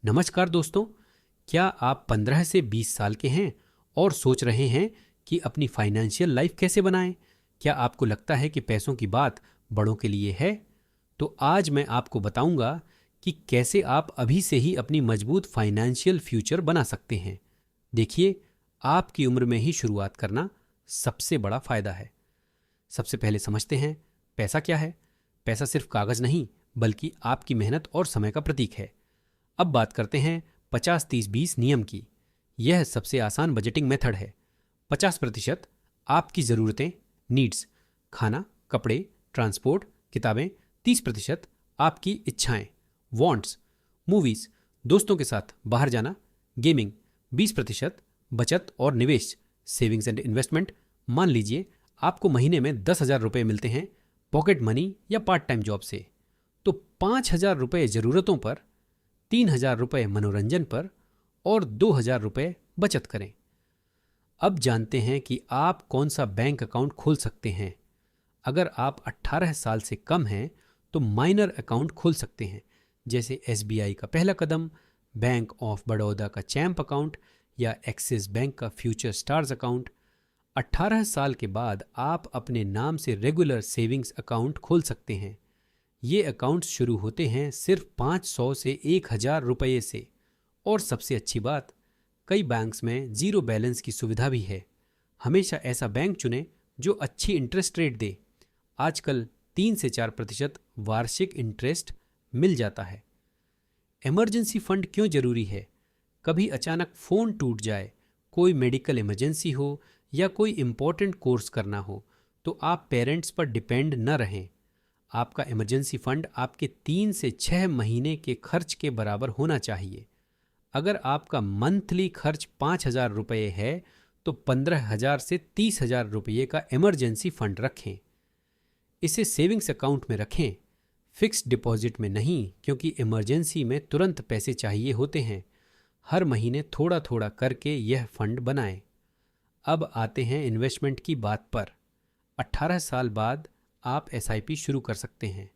नमस्कार दोस्तों, क्या आप 15 से 20 साल के हैं और सोच रहे हैं कि अपनी फाइनेंशियल लाइफ कैसे बनाएं? क्या आपको लगता है कि पैसों की बात बड़ों के लिए है? तो आज मैं आपको बताऊंगा कि कैसे आप अभी से ही अपनी मजबूत फाइनेंशियल फ्यूचर बना सकते हैं। देखिए, आपकी उम्र में ही शुरुआत करना सबसे बड़ा फायदा है। सबसे पहले समझते हैं पैसा क्या है। पैसा सिर्फ कागज नहीं, बल्कि आपकी मेहनत और समय का प्रतीक है। अब बात करते हैं 50-30-20 नियम की। यह सबसे आसान बजटिंग मेथड है। 50% आपकी ज़रूरतें, नीड्स, खाना, कपड़े, ट्रांसपोर्ट, किताबें। 30% आपकी इच्छाएं, वांट्स, मूवीज़, दोस्तों के साथ बाहर जाना, गेमिंग। 20% बचत और निवेश, सेविंग्स एंड इन्वेस्टमेंट। मान लीजिए आपको महीने में 10,000 रुपये मिलते हैं पॉकेट मनी या पार्ट टाइम जॉब से, तो 5,000 रुपये ज़रूरतों पर, 3,000 रुपये मनोरंजन पर और 2,000 रुपये बचत करें। अब जानते हैं कि आप कौन सा बैंक अकाउंट खोल सकते हैं। अगर आप 18 साल से कम हैं तो माइनर अकाउंट खोल सकते हैं, जैसे SBI का पहला कदम, बैंक ऑफ बड़ौदा का चैम्प अकाउंट या एक्सिस बैंक का फ्यूचर स्टार्स अकाउंट। 18 साल के बाद आप अपने नाम से रेगुलर सेविंग्स अकाउंट खोल सकते हैं। ये अकाउंट्स शुरू होते हैं सिर्फ 500 से 1,000 रुपये से। और सबसे अच्छी बात, कई बैंक्स में जीरो बैलेंस की सुविधा भी है। हमेशा ऐसा बैंक चुनें जो अच्छी इंटरेस्ट रेट दे। आजकल 3 से 4% वार्षिक इंटरेस्ट मिल जाता है। इमरजेंसी फंड क्यों जरूरी है? कभी अचानक फ़ोन टूट जाए, कोई मेडिकल इमरजेंसी हो या कोई इम्पोर्टेंट कोर्स करना हो, तो आप पेरेंट्स पर डिपेंड न रहें। आपका इमरजेंसी फंड आपके 3 से 6 महीने के खर्च के बराबर होना चाहिए। अगर आपका मंथली खर्च 5,000 रुपये है तो 15,000 से 30,000 रुपये का इमरजेंसी फंड रखें। इसे सेविंग्स अकाउंट में रखें, फिक्स्ड डिपॉजिट में नहीं, क्योंकि इमरजेंसी में तुरंत पैसे चाहिए होते हैं। हर महीने थोड़ा थोड़ा करके यह फंड बनाएं। अब आते हैं इन्वेस्टमेंट की बात पर। 18 साल बाद आप SIP शुरू कर सकते हैं।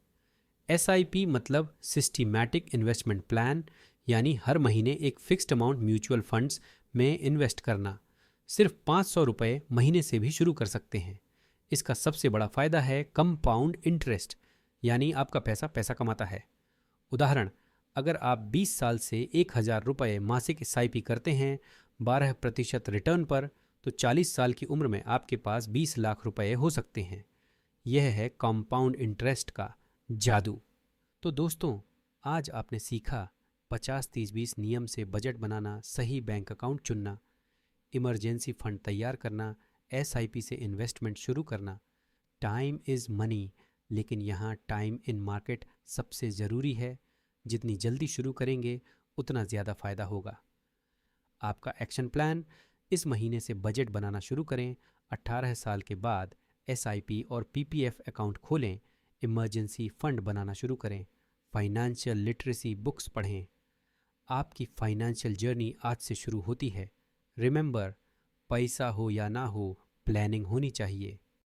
SIP मतलब सिस्टमैटिक इन्वेस्टमेंट प्लान, यानी हर महीने एक फिक्स्ड अमाउंट म्यूचुअल फंड्स में इन्वेस्ट करना। सिर्फ 500 रुपये महीने से भी शुरू कर सकते हैं। इसका सबसे बड़ा फायदा है कंपाउंड इंटरेस्ट, यानी आपका पैसा पैसा कमाता है। उदाहरण, अगर आप 20 साल से 1,000 रुपये मासिक SIP करते हैं 12% रिटर्न पर, तो 40 साल की उम्र में आपके पास 20 लाख रुपये हो सकते हैं। यह है कंपाउंड इंटरेस्ट का जादू। तो दोस्तों, आज आपने सीखा 50-30-20 नियम से बजट बनाना, सही बैंक अकाउंट चुनना, इमरजेंसी फंड तैयार करना, SIP से इन्वेस्टमेंट शुरू करना। टाइम इज़ मनी, लेकिन यहाँ टाइम इन मार्केट सबसे ज़रूरी है। जितनी जल्दी शुरू करेंगे उतना ज़्यादा फ़ायदा होगा। आपका एक्शन प्लान, इस महीने से बजट बनाना शुरू करें। 18 साल के बाद SIP और PPF अकाउंट खोलें। इमरजेंसी फंड बनाना शुरू करें। फाइनेंशियल लिटरेसी बुक्स पढ़ें। आपकी फाइनेंशियल जर्नी आज से शुरू होती है। रिमेंबर, पैसा हो या ना हो, प्लानिंग होनी चाहिए।